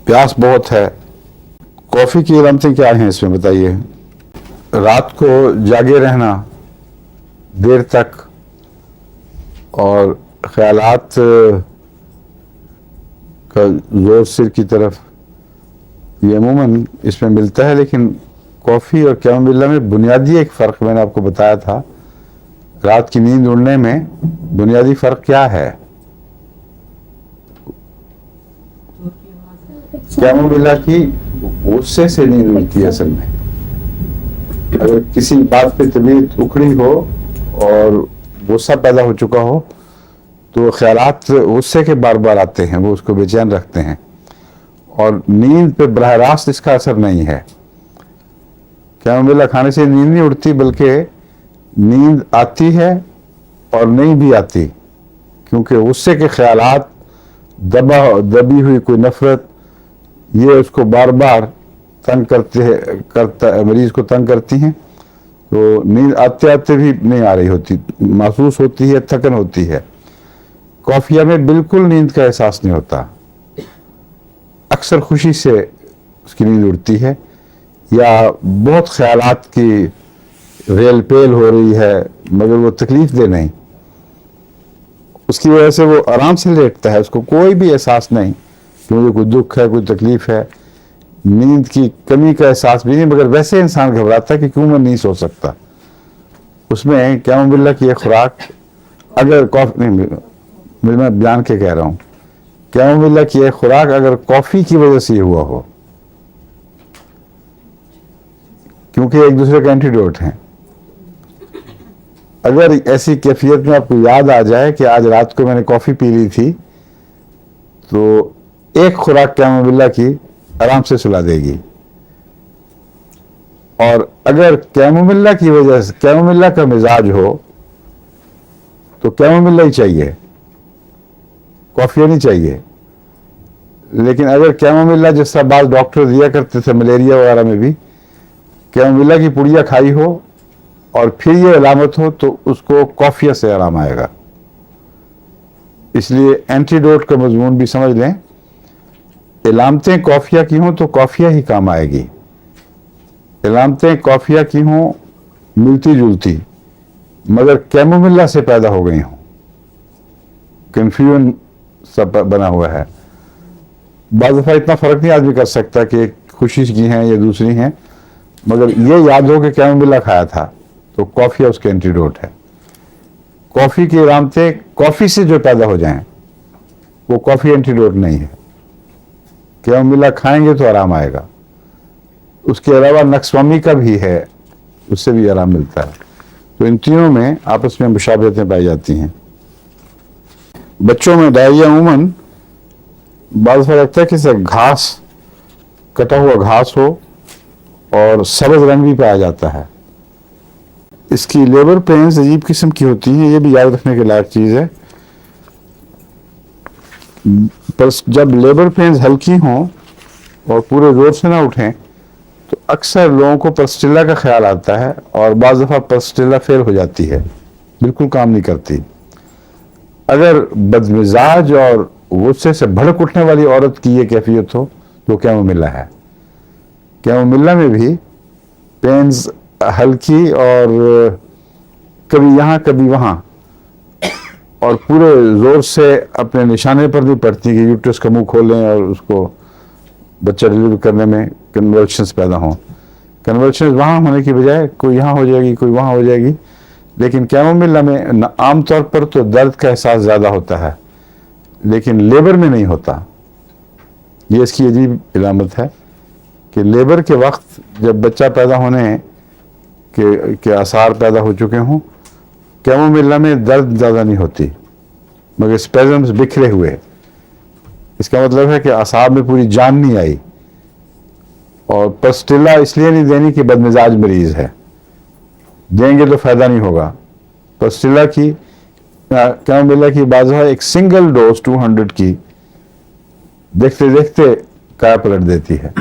प्यास बहुत है, कॉफ़ी की इलामतें क्या हैं इसमें बताइए। रात को जागे रहना देर तक और ख्यालात का जोर सिर की तरफ, ये अमूमन इसमें मिलता है, लेकिन कॉफ़ी और कैमोमिला में बुनियादी एक फ़र्क मैंने आपको बताया था। रात की नींद उड़ने में बुनियादी फ़र्क क्या है? कैमोमिला की गुस्से से नींद उड़ती है असल में। अगर किसी बात पे तबीयत उखड़ी हो और गुस्सा पैदा हो चुका हो तो ख्यालात गुस्से के बार बार आते हैं, वो उसको बेचैन रखते हैं, और नींद पे बराह रास्त इसका असर नहीं है। कैमोमिला खाने से नींद नहीं उड़ती, बल्कि नींद आती है और नहीं भी आती, क्योंकि गुस्से के ख्यालात, दबी हुई कोई नफरत, ये उसको बार बार तंग मरीज को तंग करती हैं। तो नींद आते आते भी नहीं आ रही होती, महसूस होती है, थकन होती है। कॉफिया में बिल्कुल नींद का एहसास नहीं होता, अक्सर खुशी से उसकी नींद उड़ती है, या बहुत ख्यालात की रेल पेल हो रही है मगर वो तकलीफ दे नहीं, उसकी वजह से वो आराम से लेटता है, उसको कोई भी एहसास नहीं कि मुझे कोई दुख है, कोई तकलीफ है। नींद की कमी का एहसास भी नहीं, मगर वैसे इंसान घबराता है कि क्यों मैं नहीं सो सकता। उसमें कैमोमिला की एक खुराक, अगर कॉफी नहीं, मैं बयान के कह रहा हूँ, कैमोमिला की एक खुराक अगर कॉफी की वजह से हुआ हो, क्योंकि एक दूसरे का एंटीडोट हैं। अगर ऐसी कैफियत में आपको याद आ जाए कि आज रात को मैंने कॉफी पी ली थी, तो एक खुराक कैमोमिला की आराम से सुला देगी। और अगर कैमोमिला की वजह से कैमोमिला का मिजाज हो तो कैमोमिला ही चाहिए, कॉफी नहीं चाहिए। लेकिन अगर कैमोमिला, जैसा बात डॉक्टर दिया करते थे मलेरिया वगैरह में भी, कैमोमिला की पुड़िया खाई हो और फिर ये अलामत हो तो उसको कॉफिया से आराम आएगा। इसलिए एंटीडोट का मजमून भी समझ लें, इलामतें कॉफिया की हों तो कॉफिया ही काम आएगी। इलामतें कॉफिया की हों मिलती जुलती, मगर कैमोमिला से पैदा हो गई हों, कन्फ्यूजन सब बना हुआ है। बाज़ दफ़ा इतना फ़र्क नहीं आदमी कर सकता कि खुशी की हैं या दूसरी हैं, मगर ये याद हो कि कैमोमिला खाया था तो कॉफिया उसके एंटीडोट है। कॉफ़ी की इलामतें कॉफ़ी से जो पैदा हो जाएं वो कॉफ़ी एंटीडोट नहीं है। कैमोमिला खाएंगे तो आराम आएगा। उसके अलावा नक्सवामी का भी है, उससे भी आराम मिलता है। तो इन तीनों में आपस में मुशाबहतें पाई जाती हैं। बच्चों में डायरिया अमूमन बाज़ दफ़ा लगता है कि से घास, कटा हुआ घास हो और सब्ज़ रंग भी पाया जाता है। इसकी लेबर पेन्स अजीब किस्म की होती हैं, ये भी याद रखने के लायक चीज़ है। पर जब लेबर पेन्स हल्की हों और पूरे जोर से ना उठें तो अक्सर लोगों को परस्टिला का ख्याल आता है, और बाज़ दफ़ा परस्टिला फेल हो जाती है, बिल्कुल काम नहीं करती। अगर बदमिजाज और गुस्से से भड़क उठने वाली औरत की ये कैफियत हो तो कैमोमिला है। कैमोमिला में भी पेन्स हल्की और कभी यहाँ कभी वहाँ, और पूरे जोर से अपने निशाने पर नहीं पड़ती कि यूट्रस का मुंह खोलें और उसको बच्चा डिलीवर करने में कन्वर्शंस पैदा हों। कन्वर्शंस वहाँ होने की बजाय कोई यहाँ हो जाएगी, कोई वहाँ हो जाएगी। लेकिन कैमोमिला में आम तौर पर तो दर्द का एहसास ज़्यादा होता है, लेकिन लेबर में नहीं होता। ये इसकी अजीब इलामत है कि लेबर के वक्त जब बच्चा पैदा होने के आसार पैदा हो चुके हों, कैमोमिला में दर्द ज़्यादा नहीं होती, मगर स्पेज़म्स बिखरे हुए। इसका मतलब है कि आसाब में पूरी जान नहीं आई। और परस्टिला इसलिए नहीं देनी कि बदमिजाज मरीज़ है, देंगे तो फ़ायदा नहीं होगा। परस्टिला की, कैमोमिला की बाज़ एक सिंगल डोज 200 की देखते देखते काया पलट देती है।